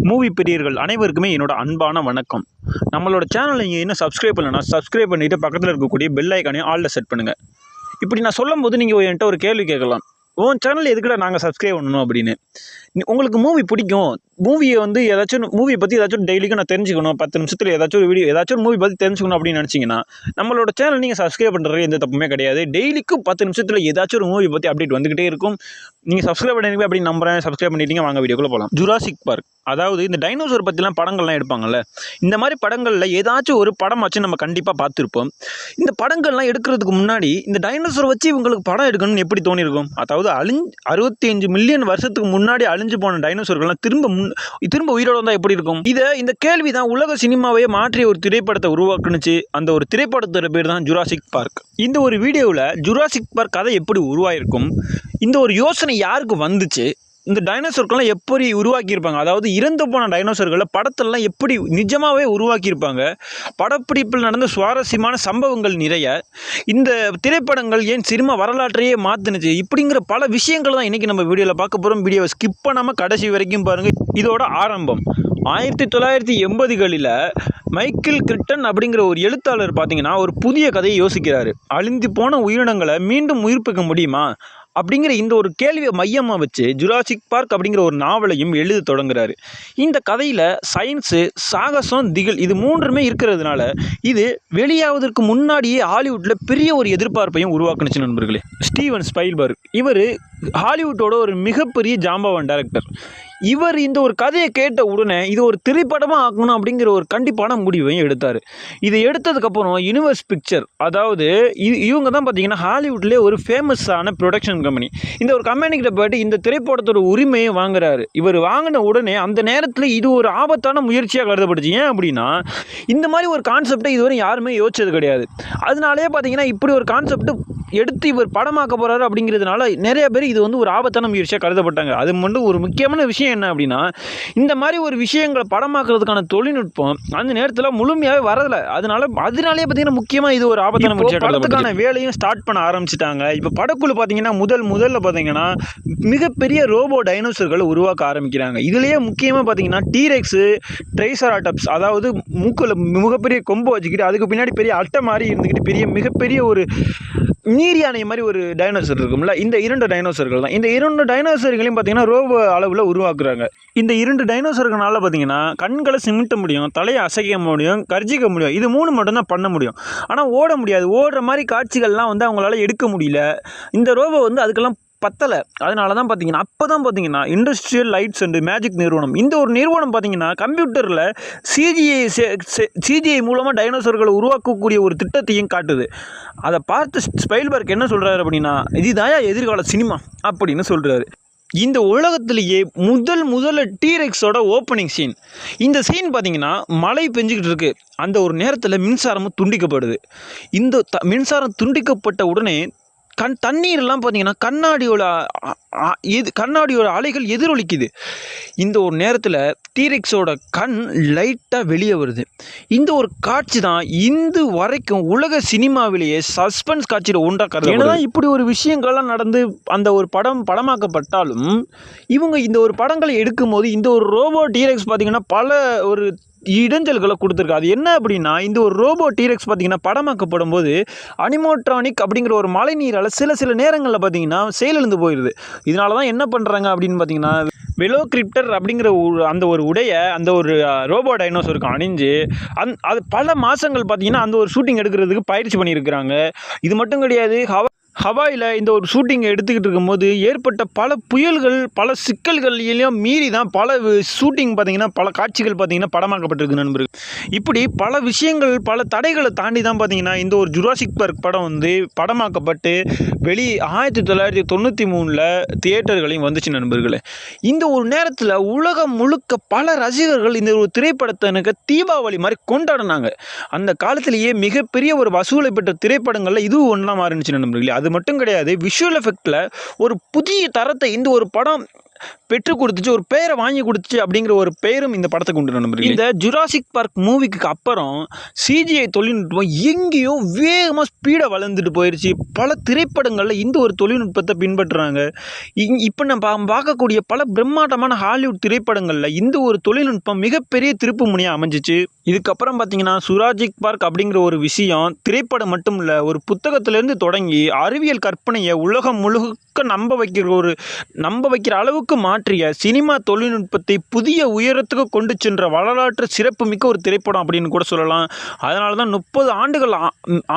Movie பிரியர்கள் அனைவருக்குமே என்னோட அன்பான வணக்கம். நம்மளோட சேனலை நீங்கள் இன்னும் சப்ஸ்கிரைப் பண்ணலன்னா சப்ஸ்கிரைப் பண்ணிவிட்டு பக்கத்தில் இருக்கக்கூடிய பெல் ஐக்கானையும் ஆலில் செட் பண்ணுங்கள். இப்படி நான் சொல்லும் போது நீங்கள் என்கிட்ட ஒரு கேள்வி கேட்கலாம், உன் சேனல் எதுக்குடா நாங்கள் சப்ஸ்கிரைப் பண்ணணும் அப்படின்னு. உங்களுக்கு மூவி பிடிக்கும், மூவியை ஏதாச்சும் மூவியை பற்றி ஏதாச்சும் டெய்லிக்கும் நான் தெரிஞ்சுக்கணும், 10 நிமிஷத்தில் ஏதாச்சும் ஒரு வீடியோ ஏதாச்சும் ஒரு மூவி பற்றி தெரிஞ்சுக்கணும் அப்படின்னு நினச்சிங்கன்னா நம்மளோட சேனல் நீங்கள் சப்ஸ்கிரைப் பண்ணுறது எந்த தப்புமே கிடையாது. டெய்லிக்கும் 10 நிமிஷத்தில் ஏதாச்சும் ஒரு மூவி பற்றி அப்டேட் வந்துக்கிட்டே இருக்கும். நீங்கள் சப்ஸ்கிரைப் பண்ணிருக்கீங்க அப்படின்னு நம்புறேன். சப்ஸ்கிரைப் பண்ணிட்டீங்க, வாங்க வீடியோக்குள்ளே போகலாம். ஜுராசிக் பார்க், அதாவது இந்த டைனோசர் பற்றிலாம் படங்கள்லாம் எடுப்பாங்கல்ல, இந்த மாதிரி படங்களில் ஏதாச்சும் ஒரு படம் வச்சு நம்ம கண்டிப்பாக பார்த்துருப்போம். இந்த படங்கள்லாம் எடுக்கிறதுக்கு முன்னாடி இந்த டைனோசர் வச்சு இவங்களுக்கு படம் எடுக்கணும்னு எப்படி தோணியிருக்கும்? அதாவது 65 மில்லியன் வருஷத்துக்கு முன்னாடி அழிஞ்சு போன டைனோசர்கள்லாம் திரும்ப உயிரோடு வந்தால் எப்படி இருக்கும்? இந்த கேள்வி தான் உலக சினிமாவையே மாற்றிய ஒரு திரைப்படத்தை உருவாக்குனுச்சு. அந்த ஒரு திரைப்படத்தோட பேர் தான் ஜுராசிக் பார்க். இந்த ஒரு வீடியோவில் ஜுராசிக் பார்க் கதை எப்படி உருவாயிருக்கும், இந்த ஒரு யோசனை யாருக்கு வந்துச்சு, இந்த டைனோசர்கள்லாம் எப்படி உருவாக்கியிருப்பாங்க, அதாவது இறந்து போன டைனோசர்களை படத்திலலாம் எப்படி நிஜமாகவே உருவாக்கியிருப்பாங்க, படப்பிடிப்பில் நடந்த சுவாரஸ்யமான சம்பவங்கள் நிறைய, இந்த திரைப்படங்கள் ஏன் சினிமா வரலாற்றையே மாற்றினுச்சு, இப்படிங்கிற பல விஷயங்கள் தான் இன்றைக்கி நம்ம வீடியோவில் பார்க்க போகிறோம். வீடியோவை ஸ்கிப் பண்ணாமல் கடைசி வரைக்கும் பாருங்கள். இதோட ஆரம்பம் 1980களில் மைக்கேல் கிரிட்டன் அப்படிங்கிற ஒரு எழுத்தாளர் பார்த்தீங்கன்னா ஒரு புதிய கதையை யோசிக்கிறாரு. அழிந்து போன உயிரினங்களை மீண்டும் உயிர்ப்பிக்க முடியுமா அப்படிங்கிற இந்த ஒரு கேள்வியை மையமாக வச்சு ஜுராசிக் பார்க் அப்படிங்கிற ஒரு நாவலையும் எழுத தொடங்குறாரு. இந்த கதையில் சயின்ஸு, சாகசம், திகில் இது மூன்றுமே இருக்கிறதுனால இது வெளியாவதற்கு முன்னாடியே ஹாலிவுட்டில் பெரிய ஒரு எதிர்பார்ப்பையும் உருவாக்குனுச்சு நண்பர்களே. ஸ்டீவன் ஸ்பைல்பர்க் இவர் ஹாலிவுட்டோட ஒரு மிகப்பெரிய ஜாம்பவான் டைரக்டர். இவர் இந்த ஒரு கதையை கேட்ட உடனே இது ஒரு திரைப்படமாக ஆக்கணும் அப்படிங்கிற ஒரு கண்டிப்பான முடிவையும் எடுத்தார். இதை எடுத்ததுக்கப்புறம் யூனிவர்ஸ் பிக்சர், அதாவது இவங்க தான் பார்த்தீங்கன்னா ஹாலிவுட்லேயே ஒரு ஃபேமஸான ப்ரொடக்ஷன் கம்பெனி. இந்த ஒரு கம்பெனிக்கிட்ட போய்ட்டு இந்த திரைப்படத்தோட உரிமையை வாங்குறாரு. இவர் வாங்கின உடனே அந்த நேரத்தில் இது ஒரு ஆபத்தான முயற்சியாக கருதப்பட்டுச்சு. ஏன் அப்படின்னா இந்த மாதிரி ஒரு கான்செப்டை இதுவரை யாருமே யோசிச்சது கிடையாது. அதனாலே பார்த்தீங்கன்னா இப்படி ஒரு கான்செப்ட் எடுத்து இவர் படமாக்க போகிறாரு அப்படிங்கிறதுனால நிறைய பேர் இது ஒரு ஆபத்தான முயற்சியாக கருதப்பட்டாங்க. அது மட்டும் ஒரு முக்கியமான விஷயம் என்ன அப்படின்னா, இந்த மாதிரி ஒரு விஷயங்களை படமாக்குறதுக்கான தொழில்நுட்பம் அந்த நேரத்தில் முழுமையாகவே வரதில்லை. அதனாலே பார்த்தீங்கன்னா முக்கியமாக இது ஒரு ஆபத்தான முயற்சியாக படத்துக்கான வேலையும் ஸ்டார்ட் பண்ண ஆரம்பிச்சிட்டாங்க. இப்போ படக்குழு பார்த்தீங்கன்னா முதல்ல பார்த்தீங்கன்னா மிகப்பெரிய ரோபோ டைனோசர்களை உருவாக்க ஆரம்பிக்கிறாங்க. இதுலேயே முக்கியமாக பார்த்தீங்கன்னா டீரெக்ஸு, ட்ரைசராட்டப்ஸ், அதாவது மூக்கில் மிகப்பெரிய கொம்பு வச்சுக்கிட்டு அதுக்கு பின்னாடி பெரிய அட்டை மாதிரி இருந்துக்கிட்டு மிகப்பெரிய ஒரு நீர் யானை மாதிரி ஒரு டைனோசர் இருக்கும்ல, இந்த 2 டைனோசர்கள் தான். இந்த 2 டைனோசர்களையும் பார்த்தீங்கன்னா ரோபோ அளவில் உருவாக்குறாங்க. இந்த 2 டைனோசர்களால் பார்த்தீங்கன்னா கண்களை சிமிட்ட முடியும், தலையை அசைக்க முடியும், கர்ஜிக்க முடியும். இது 3 மட்டும்தான் பண்ண முடியும். ஆனால் ஓட முடியாது. ஓடுற மாதிரி காட்சிகள்லாம் அவங்களால எடுக்க முடியல. இந்த ரோபோ அதுக்கெல்லாம் பத்தலை. அதனால தான் பார்த்தீங்கன்னா இண்டஸ்ட்ரியல் லைட்ஸ் அண்ட் மேஜிக் நிறுவனம், இந்த ஒரு நிறுவனம் பார்த்தீங்கன்னா கம்ப்யூட்டரில் சிஜிஐ மூலமாக டைனோசர்களை உருவாக்கக்கூடிய ஒரு திட்டத்தையும் காட்டுது. அதை பார்த்து ஸ்பைல்பர்க் என்ன சொல்கிறாரு அப்படின்னா, இதுதாயா எதிர்கால சினிமா அப்படின்னு சொல்கிறாரு. இந்த உலகத்திலேயே முதல்ல டீரெக்ஸோட ஓப்பனிங் சீன். இந்த சீன் பார்த்தீங்கன்னா மழை பெஞ்சிக்கிட்டு இருக்கு. அந்த ஒரு நேரத்தில் மின்சாரமும் துண்டிக்கப்படுது. இந்த மின்சாரம் துண்டிக்கப்பட்ட உடனே தண்ணீரெல்லாம் பார்த்தீங்கன்னா கண்ணாடியோட அலைகள் எதிரொலிக்குது. இந்த ஒரு நேரத்தில் டீரெக்ஸோட கண் லைட்டாக வெளியே வருது. இந்த ஒரு காட்சி தான் இந்த வரைக்கும் உலக சினிமாவிலேயே சஸ்பென்ஸ் காட்சியில் ஒன்றாக கருது. ஏன்னா இப்படி ஒரு விஷயங்கள்லாம் நடந்து அந்த ஒரு படமாக்கப்பட்டாலும் இவங்க இந்த ஒரு படங்களை எடுக்கும்போது இந்த ஒரு ரோபோ டீரெக்ஸ் பார்த்தீங்கன்னா பல ஒரு இடைஞ்சல்களை கொடுத்துருக்கு. அது என்ன அப்படின்னா, இந்த ஒரு ரோபோ டீரெக்ஸ் பார்த்தீங்கன்னா படமாக்கப்படும் போது அனிமோட்ரானிக் அப்படிங்கிற ஒரு மழை நீரால் சில நேரங்களில் பார்த்தீங்கன்னா செயலிழந்து போயிடுது. இதனால தான் என்ன பண்ணுறாங்க அப்படின்னு பார்த்தீங்கன்னா, வெலோகிரிப்டர் அப்படிங்கிற அந்த ஒரு உடைய அந்த ஒரு ரோபோ டைனோசருக்கு அணிஞ்சு அது பல மாதங்கள் பார்த்தீங்கன்னா அந்த ஒரு ஷூட்டிங் எடுக்கிறதுக்கு பயிற்சி பண்ணியிருக்கிறாங்க. இது மட்டும் கிடையாது, ஹவாயில் இந்த ஒரு ஷூட்டிங்கை எடுத்துக்கிட்டு இருக்கும்போது ஏற்பட்ட பல புயல்கள், பல சிக்கல்களையும் மீறி தான் பல ஷூட்டிங் பார்த்தீங்கன்னா பல காட்சிகள் பார்த்தீங்கன்னா படமாக்கப்பட்டிருக்கு நண்பர்கள். இப்படி பல விஷயங்கள், பல தடைகளை தாண்டி தான் பார்த்தீங்கன்னா இந்த ஒரு ஜுராசிக் பார்க் படம் படமாக்கப்பட்டு 1993 தியேட்டர்களையும் வந்துச்சு நண்பர்களே. இந்த ஒரு நேரத்தில் உலகம் முழுக்க பல ரசிகர்கள் இந்த ஒரு திரைப்படத்தை தீபாவளி மாதிரி கொண்டாடினாங்க. அந்த காலத்திலேயே மிகப்பெரிய ஒரு வசூலை பெற்ற திரைப்படங்களில் இதுவும் ஒன்றா மாறினுச்சு நண்பர்களே. அது மட்டும் கிடையாது, விஷுவல் எஃபெக்டில் ஒரு புதிய தரத்தை இந்த ஒரு படம் பெற்றுக் கொடுத்துச்சு, ஒரு பெயரை வாங்கி கொடுத்துச்சு அப்படிங்கிற ஒரு பெயரும் இந்த படத்துக்கு உண்டு நண்பர்களே. இந்த ஜுராசிக் பார்க் மூவிக்கு அப்புறம் சிஜிஐ தொழில்நுட்பம் எங்கேயோ வேகமாக ஸ்பீடாக வளர்ந்துட்டு போயிடுச்சு. பல திரைப்படங்களில் இந்த ஒரு தொழில்நுட்பத்தை பின்பற்றுறாங்க. இப்போ நம்ம பார்க்கக்கூடிய பல பிரம்மாண்டமான ஹாலிவுட் திரைப்படங்களில் இந்த ஒரு தொழில்நுட்பம் மிகப்பெரிய திருப்பு முனையாக அமைஞ்சிச்சு. இதுக்கப்புறம் பார்த்தீங்கன்னா ஜுராசிக் பார்க் அப்படிங்கிற ஒரு விஷயம் திரைப்படம் மட்டும் இல்லை, ஒரு புத்தகத்திலேருந்து தொடங்கி அறிவியல் கற்பனையை உலகம் முழுக்க நம்ப வைக்கிற அளவுக்கு மாற்றிய சினிமா தொழில்நுட்பத்தை புதிய உயரத்துக்கு கொண்டு சென்ற வரலாற்று சிறப்புமிக்க ஒரு திரைப்படம் அப்படின்னு கூட சொல்லலாம். அதனால தான் 30 ஆண்டுகள்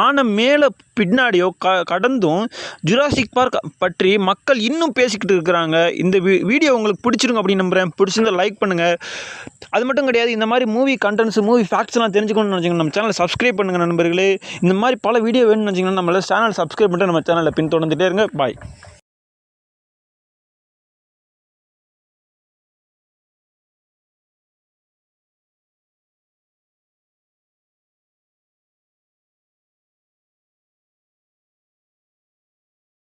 ஆன மேலே பின்னாடியோ கடந்தும் ஜுராசிக் பார்க் பற்றி மக்கள் இன்னும் பேசிக்கிட்டு இருக்கிறாங்க. இந்த வீடியோ உங்களுக்கு பிடிச்சிருங்க அப்படின்னு நம்புகிறேன். பிடிச்சிருந்தா லைக் பண்ணுங்கள். அது மட்டும் கிடையாது, இந்த மாதிரி மூவி கண்டென்ட்ஸ், மூவி ஃபேக்ட்ஸ்லாம் தெரிஞ்சுக்கணும்னு நினச்சிங்கன்னா நம்ம சேனலை சப்ஸ்கிரைப் பண்ணுங்கள் நண்பர்களே. இந்த மாதிரி பல வீடியோ வேணும்னு நினச்சிங்கன்னா நம்மள சேனல் சப்ஸ்கிரைப் பண்ணிட்டு நம்ம சேனலை பின்தொடர்ந்துட்டே இருங்க. பாய்.